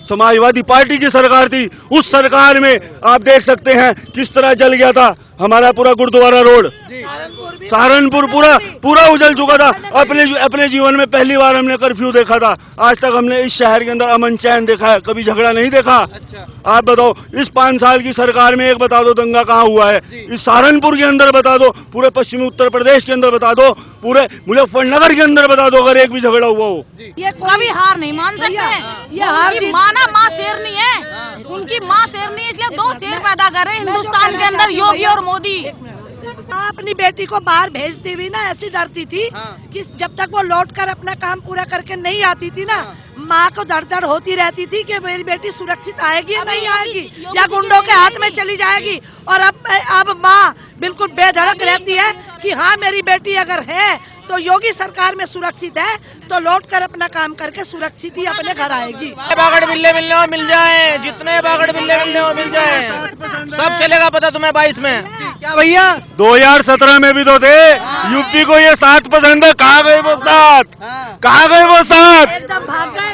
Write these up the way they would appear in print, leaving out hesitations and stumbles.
Samajwadi party की सरकार थी, उस सरकार में आप देख सकते हैं किस तरह जल गया था हमारा पूरा गुरुद्वारा रोड, सहारनपुर पूरा उजल चुका था। अपने जीवन में पहली बार हमने कर्फ्यू देखा था। आज तक हमने इस शहर के अंदर अमन चैन देखा है, कभी झगड़ा नहीं देखा। अच्छा। आप बताओ इस 5 साल की सरकार में एक बता दो दंगा कहाँ हुआ है? इस सहारनपुर के अंदर बता दो, पूरे पश्चिमी उत्तर प्रदेश के अंदर बता दो, पूरे मुजफ्फरनगर के अंदर बता दो अगर एक भी झगड़ा हुआ हो। ये कभी हार नहीं मान सकते। ये हार माना माँ शेरनी है, उनकी माँ शेरनी, इसलिए 2 शेर पैदा कर रहे हिंदुस्तान के अंदर, योगी और मोदी। अपनी बेटी को बाहर भेजती हुई ना ऐसी डरती थी कि जब तक वो लौटकर अपना काम पूरा करके नहीं आती थी ना, माँ को दर्द होती रहती थी कि मेरी बेटी सुरक्षित आएगी या नहीं आएगी, या गुंडों के हाथ में चली जाएगी। और अब माँ बिल्कुल बेधड़क रहती है कि हाँ मेरी बेटी अगर है तो योगी सरकार में सुरक्षित है, तो लौट कर अपना काम करके सुरक्षित ही अपने घर आएगी। बागड़ बिल्ले मिलने हो मिल जाए, जितने बागड़ बिल्ले मिलने हो मिल जाए, सब चलेगा पता तुम्हें 22 में। क्या भैया 2017 में भी तो थे, यूपी को ये 7 पसंद है, कहाँ गए वो 7? कहाँ गए वो 7? एकदम भाग गए।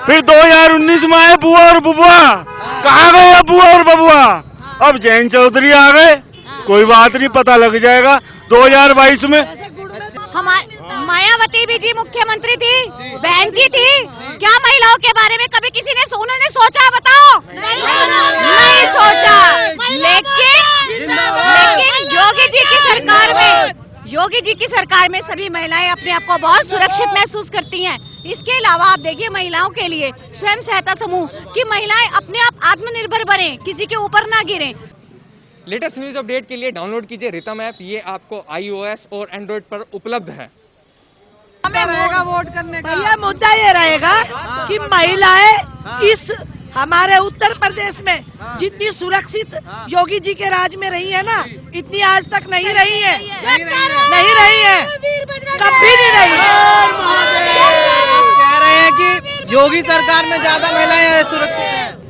फिर 2019 में आए बुआ और बुबुआ, कहाँ गए अब बुआ और बबुआ? अब जैन चौधरी आ गए, कोई बात नहीं, पता लग जाएगा 2022 में। हमारे मायावती भी जी मुख्यमंत्री थी, बहन जी थी, क्या महिलाओं के बारे में कभी किसी ने उन्होंने सोचा? बताओ, नहीं सोचा। लेकिन योगी जी की सरकार में सभी महिलाएं अपने आप को बहुत सुरक्षित महसूस करती हैं। इसके अलावा आप देखिए महिलाओं के लिए स्वयं सहायता समूह की महिलाएं अपने आप आत्मनिर्भर बने, किसी के ऊपर ना गिरे। लेटेस्ट न्यूज अपडेट के लिए डाउनलोड कीजिए रितम ऐप, ये आपको iOS और एंड्रॉइड पर उपलब्ध है। हमें रहेगा वोट करने का। भैया मुद्दा ये रहेगा कि महिलाएं इस हमारे उत्तर प्रदेश में जितनी सुरक्षित योगी जी के राज में रही है ना, इतनी आज तक नहीं रही है, नहीं रही है, कभी नहीं रही है। कह रहे हैं कि योगी सरकार में ज्यादा महिलाएं सुरक्षित हैं।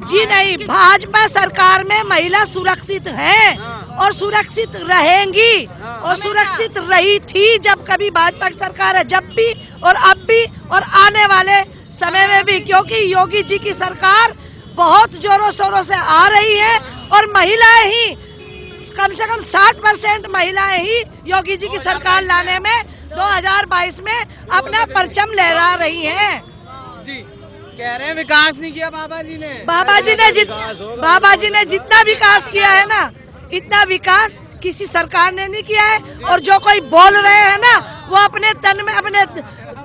जी नहीं, भाजपा सरकार में महिला सुरक्षित है और सुरक्षित रहेंगी और सुरक्षित रही थी जब कभी भाजपा की सरकार है, जब भी और अब भी और आने वाले समय में भी, क्योंकि योगी जी की सरकार बहुत जोरों शोरों से आ रही है और महिलाएं ही कम से कम 60% महिलाएं ही योगी जी की सरकार लाने में 2022 में अपना परचम लहरा रही हैं। जी कह रहे हैं विकास नहीं किया बाबा जी ने। बाबा जी ने जितना विकास किया है ना, इतना विकास किसी सरकार ने नहीं किया है। और जो कोई बोल रहे हैं ना, वो अपने तन में अपने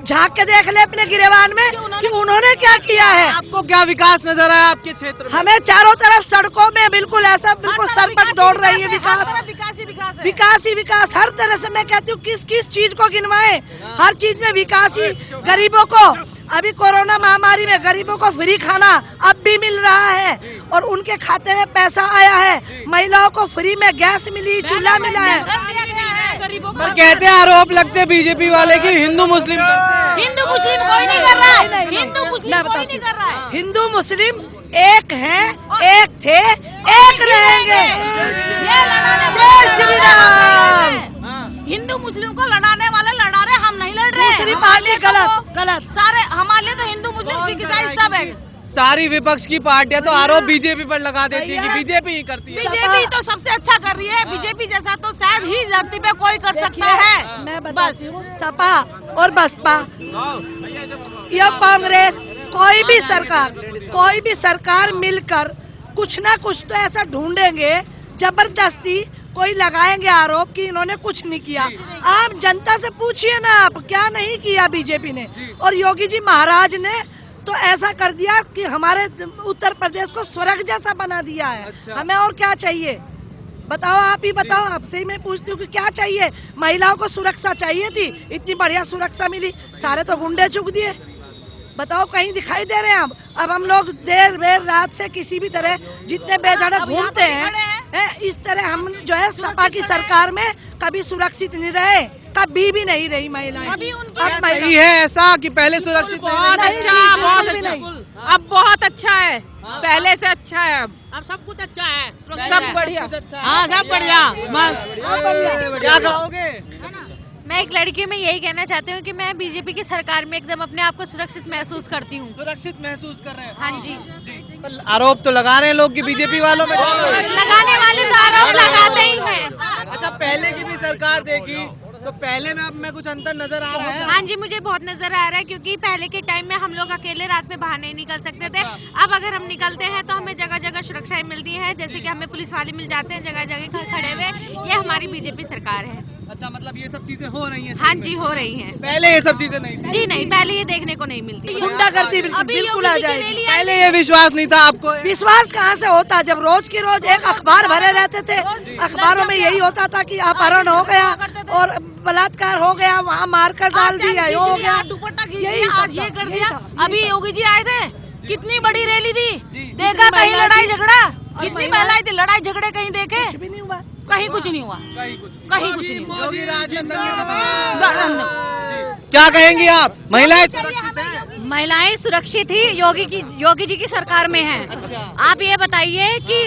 झांक के देख ले अपने गिरेबान में कि उन्होंने क्या किया है। आपको क्या विकास नजर आया आपके क्षेत्र में? हमें चारों तरफ सड़कों में बिल्कुल ऐसा बिल्कुल सर पर दौड़ रही है विकास ही विकास। हर तरह से मैं कहती हूँ किस किस चीज को गिनवाएं, हर चीज में विकास ही। गरीबों को अभी कोरोना महामारी में गरीबों को फ्री खाना अब भी मिल रहा है और उनके खाते में पैसा आया है। महिलाओं को फ्री में गैस मिली, चूल्हा मिला है। पर कहते हैं आरोप लगते बीजेपी वाले की हिंदू मुस्लिम हिंदू मुस्लिम कोई नहीं कर रहा है, हिंदू मुस्लिम कोई नहीं कर रहा है। हिंदू मुस्लिम एक हैं, एक थे, एक रहेंगे। जय श्री राम। हिंदू मुस्लिम को लड़ाने वाले लड़ा रहे, हम नहीं लड़ रहे। दूसरी पार्टी गलत सारे हमारे लिए तो हिंदू मुस्लिम सिख ईसाई सब है। सारी विपक्ष की पार्टियां तो आरोप बीजेपी पर लगा देती है कि बीजेपी ही करती है। बीजेपी तो सबसे अच्छा कर रही है, बीजेपी जैसा तो शायद ही धरती पे कोई कर सकता है। मैं बताती हूँ, सपा और बसपा या कांग्रेस कोई भी सरकार मिलकर कुछ ना कुछ तो ऐसा ढूंढेंगे, जबरदस्ती कोई लगाएंगे आरोप कि इन्होंने कुछ नहीं किया। आप जनता से पूछिए ना, आप क्या नहीं किया बीजेपी ने। और योगी जी महाराज ने तो ऐसा कर दिया कि हमारे उत्तर प्रदेश को स्वर्ग जैसा बना दिया है। अच्छा। हमें और क्या चाहिए बताओ, आप ही बताओ। आपसे ही मैं पूछती हूँ कि क्या चाहिए। महिलाओं को सुरक्षा चाहिए थी, इतनी बढ़िया सुरक्षा मिली, सारे तो गुंडे चुक दिए। बताओ कहीं दिखाई दे रहे हैं। अब हम लोग देर बेर रात से किसी भी तरह जितने बेधड़क घूमते हैं, इस तरह हम जो है सपा की सरकार में कभी सुरक्षित नहीं रहे, कभी भी नहीं रही महिलाएं। अब सही है ऐसा कि पहले सुरक्षित बहुत अच्छा, अब बहुत अच्छा है, पहले से अच्छा है। अब सब कुछ अच्छा है, सब बढ़िया। हाँ सब बढ़िया। क्या कहोगे? मैं एक लड़की में यही कहना चाहती हूँ कि मैं बीजेपी की सरकार में एकदम अपने आप को सुरक्षित महसूस करती हूँ। सुरक्षित महसूस कर रहे हैं? हाँ जी। पर आरोप तो लगा रहे हैं लोग कि बीजेपी वालों में लगाने वाले तो आरोप लगाते ही हैं। अच्छा, पहले की भी सरकार देखी तो पहले में अब में कुछ अंतर नजर आ रहा है? हाँ जी, मुझे बहुत नजर आ रहा है, क्योंकि पहले के टाइम में हम लोग अकेले रात में बाहर नहीं निकल सकते थे। अब अगर हम निकलते हैं तो हमें जगह जगह सुरक्षाएं मिलती है, जैसे कि हमें पुलिस वाले मिल जाते हैं जगह जगह खड़े हुए। ये हमारी बीजेपी सरकार है। अच्छा, मतलब ये सब चीजें हो रही हैं? हाँ जी, हो रही हैं। पहले ये सब चीजें नहीं थी? जी नहीं, पहले ये देखने को नहीं मिलती। गुंडागर्दी बिल्कुल आ जाएगी। पहले ये विश्वास नहीं था आपको? विश्वास कहाँ से होता, जब रोज की रोज एक अखबार भरे रहते थे। अखबारों में यही होता था कि अपहरण हो गया और बलात्कार हो गया, वहाँ मारकर डाल दिया, ये हो गया, यही आज ये कर दिया। अभी योगी जी आए थे, कितनी बड़ी रैली थी, देखा कहीं लड़ाई झगड़ा? कितनी महिलाएं थी, लड़ाई झगड़े कहीं देखे? कुछ भी नहीं हुआ। कहीं कुछ नहीं हुआ, कहीं कुछ नहीं हुआ। योगी राज में दंगे खत्म। क्या कहेंगी आप? महिलाएं सुरक्षित हैं? महिलाएं सुरक्षित ही योगी जी की सरकार में हैं। अच्छा। आप ये बताइए कि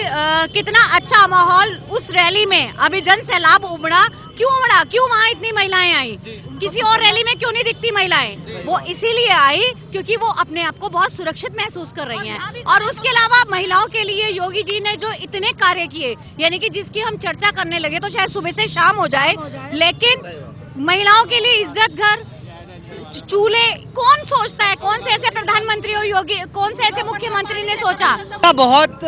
कितना अच्छा माहौल उस रैली में, अभी जन सैलाब उमड़ा, क्यों वहाँ इतनी महिलाएं आई? किसी और रैली में क्यों नहीं दिखती महिलाएं? वो इसीलिए आई क्योंकि वो अपने आप को बहुत सुरक्षित महसूस कर रही हैं। और उसके अलावा महिलाओं के लिए योगी जी ने जो इतने कार्य किए, यानी कि जिसकी हम चर्चा करने लगे तो शायद सुबह से शाम हो जाए, लेकिन महिलाओं के लिए इज्जत घर, चूल्हे कौन सोचता है? कौन से ऐसे प्रधानमंत्री और योगी, कौन से ऐसे मुख्यमंत्री ने सोचा? बहुत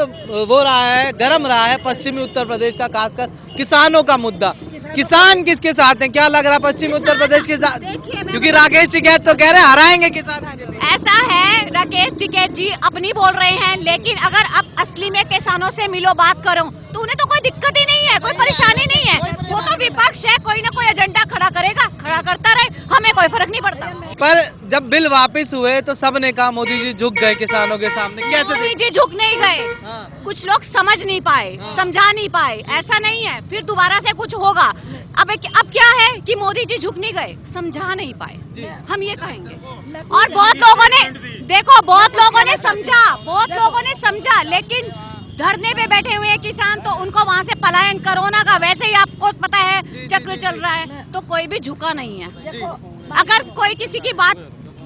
वो रहा है, गर्म रहा है पश्चिमी उत्तर प्रदेश का, खासकर किसानों का मुद्दा। किसान किसके साथ हैं? क्या लग रहा है पश्चिमी उत्तर प्रदेश के साथ? क्योंकि राकेश टिकैत तो कह रहे हैं हराएंगे किसान। ऐसा है, राकेश टिकैत जी अपनी बोल रहे हैं, लेकिन अगर आप असली में किसानों से मिलो, बात करो, तो उन्हें तो कोई दिक्कत ही नहीं है, कोई परेशानी नहीं है। वो तो विपक्ष है, कोई ना कोई एजेंडा खड़ा करेगा, खड़ा करता रहे, हमें कोई फर्क नहीं पड़ता। पर जब बिल वापस हुए तो सब ने कहा मोदी जी झुक गए किसानों के सामने। कैसे? मोदी जी झुक नहीं गए, कुछ लोग समझ नहीं पाए, समझा नहीं पाए। ऐसा नहीं है, फिर दोबारा से कुछ होगा। अब क्या है कि मोदी जी झुक नहीं गए, समझा नहीं पाए, हम ये कहेंगे। और बहुत लोगों ने देखो, बहुत लोगों ने समझा, लेकिन धरने पे बैठे हुए हैं किसान, तो उनको वहाँ से पलायन, कोरोना का वैसे ही आपको पता है चक्र चल रहा है, तो कोई भी झुका नहीं है। अगर कोई किसी की बात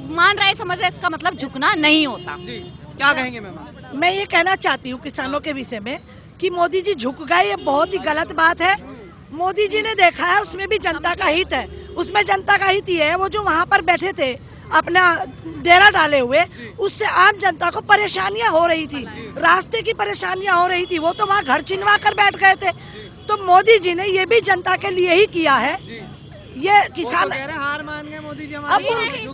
मान रहा है, समझ रहा है, इसका मतलब झुकना नहीं होता। क्या कहेंगे मैम? मैं ये कहना चाहती हूँ किसानों के विषय में कि मोदी जी झुक गए, ये बहुत ही गलत बात है। मोदी जी ने देखा है, उसमें भी जनता का हित है। उसमें जनता का हित ये है, वो जो वहाँ पर बैठे थे अपना डेरा डाले हुए, उससे आम जनता को परेशानियां हो रही थी, रास्ते की परेशानियां हो रही थी, वो तो वहाँ घर चिनवा कर बैठ गए थे। तो मोदी जी ने ये भी जनता के लिए ही किया है। ये किसान कह रहे हार मान गए मोदी जी अब हमारे।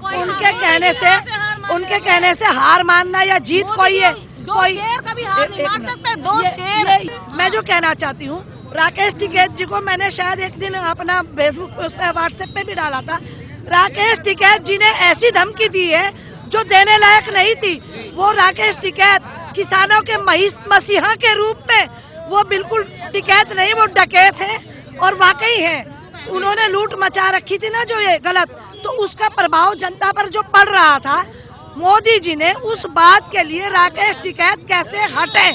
उनके कहने से हार मानना या जीत कोई है, कोई शेर कभी हार नहीं मान सकते। दो शेर। मैं जो कहना चाहती हूँ, राकेश टिकैत जी को मैंने शायद एक दिन अपना फेसबुक उस पे व्हाट्सएप पे भी डाला था। राकेश टिकैत जी ने ऐसी धमकी दी है जो देने लायक नहीं थी। वो राकेश टिकैत किसानों के मसीहा के रूप में, वो बिल्कुल टिकैत नहीं, वो डकैत है और वाकई है। उन्होंने लूट मचा रखी थी ना जो ये गलत, तो उसका प्रभाव जनता पर जो पड़ रहा था, मोदी जी ने उस बात के लिए राकेश टिकैत कैसे हटे,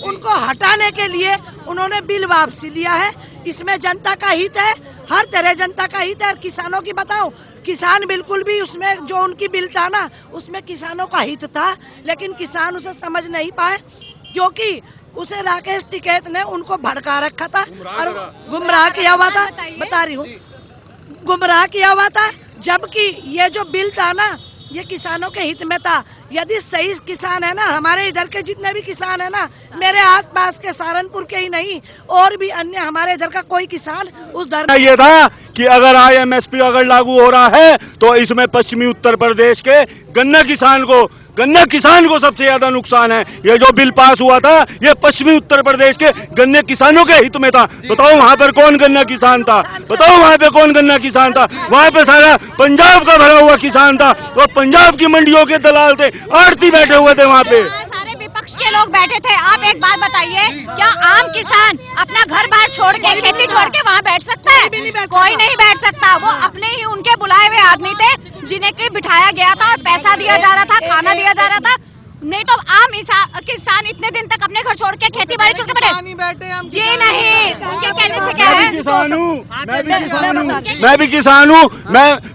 उनको हटाने के लिए उन्होंने बिल वापसी लिया है। इसमें जनता का हित है, हर तरह जनता का हित है। और किसानों की बताऊं, किसान बिल्कुल भी उसमें जो उनकी बिल था ना, उसमें किसानों का हित था, लेकिन किसान उसे समझ नहीं पाए, क्योंकि उसे राकेश टिकैत ने उनको भड़का रखा था और गुमराह किया हुआ था। बता रही हूँ, गुमराह किया हुआ था। जबकि ये जो बिल था ना, ये किसानों के हित में था। यदि सही किसान है ना, हमारे इधर के जितने भी किसान है ना, मेरे आसपास के सहारनपुर के ही नहीं, और भी अन्य हमारे इधर का कोई किसान उस धरने ये था कि अगर IMSP अगर लागू हो रहा है तो इसमें पश्चिमी उत्तर प्रदेश के गन्ना किसान को सबसे ज्यादा नुकसान है। ये जो बिल पास हुआ था, ये पश्चिमी उत्तर प्रदेश के गन्ने किसानों के हित में था। बताओ वहाँ पर कौन गन्ना किसान था? बताओ वहाँ पे कौन गन्ना किसान था? वहाँ पे सारा पंजाब का भरा हुआ किसान था, और पंजाब की मंडियों के दलाल थे, आड़ती बैठे हुए थे वहाँ पे। सारे विपक्ष के लोग बैठे थे। आप एक बात बताइए, क्या आम किसान अपना घर बार छोड़ के, खेती छोड़ के वहाँ बैठ सकता है? कोई नहीं बैठ सकता। वो अपने ही उनके बुलाए हुए आदमी थे, जिन्हें के बिठाया गया था और पैसा दिया जा रहा था, खाना दिया जा रहा था, नहीं तो आम किसान इतने दिन तक अपने घर छोड़ के खेती बाड़ी छोड़ के बैठे बैठे हम जी नहीं, उनके कहने से क्या मैं है। भी किसान हूँ, मैं भी किसान हूँ,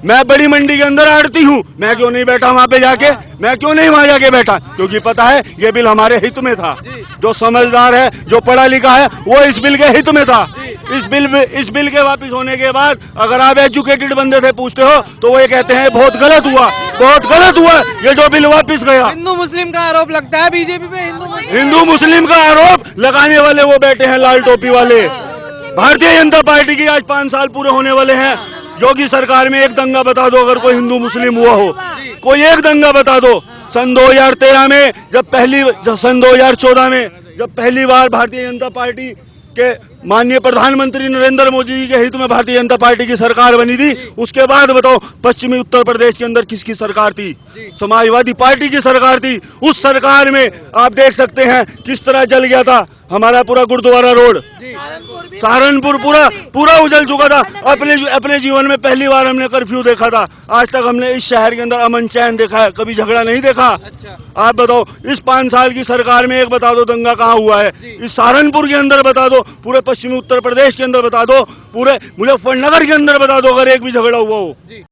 मैं बड़ी मंडी के अंदर आड़ती हूँ, मैं क्यों नहीं बैठा वहाँ पे जाके, मैं क्यों नहीं वहाँ जाके बैठा, क्योंकि पता है ये बिल हमारे हित में था। जो समझदार है, जो पढ़ा लिखा है, वो इस बिल के हित में था। इस बिल के वापस होने के बाद अगर आप एजुकेटेड बंदे से पूछते हो तो वो ये कहते हैं बहुत गलत हुआ, बहुत गलत हुआ ये जो बिल वापस गया। हिंदू मुस्लिम का आरोप लगता है बीजेपी पे, हिंदू मुस्लिम का आरोप लगाने वाले वो बैठे हैं लाल टोपी वाले। भारतीय जनता पार्टी की आज 5 साल पूरे होने वाले हैं। योगी सरकार में एक दंगा बता दो अगर कोई हिंदू मुस्लिम हुआ हो, कोई एक दंगा बता दो। सन 2013 में सन 2014 में जब पहली बार भारतीय जनता पार्टी के माननीय प्रधानमंत्री नरेंद्र मोदी जी के हित में भारतीय जनता पार्टी की सरकार बनी थी, उसके बाद बताओ पश्चिमी उत्तर प्रदेश के अंदर किसकी सरकार थी? समाजवादी पार्टी की सरकार थी। उस सरकार में आप देख सकते हैं किस तरह जल गया था हमारा पूरा गुरुद्वारा रोड, सहारनपुर पूरा उजल चुका था। अपने जीवन में पहली बार हमने कर्फ्यू देखा था। आज तक हमने इस शहर के अंदर अमन चैन देखा है, कभी झगड़ा नहीं देखा। आप बताओ इस 5 साल की सरकार में एक बता दो दंगा कहाँ हुआ है? इस सहारनपुर के अंदर बता दो, पूरे पश्चिमी उत्तर प्रदेश के अंदर बता दो, पूरे मुजफ्फरनगर के अंदर बता दो अगर एक भी झगड़ा हुआ हो।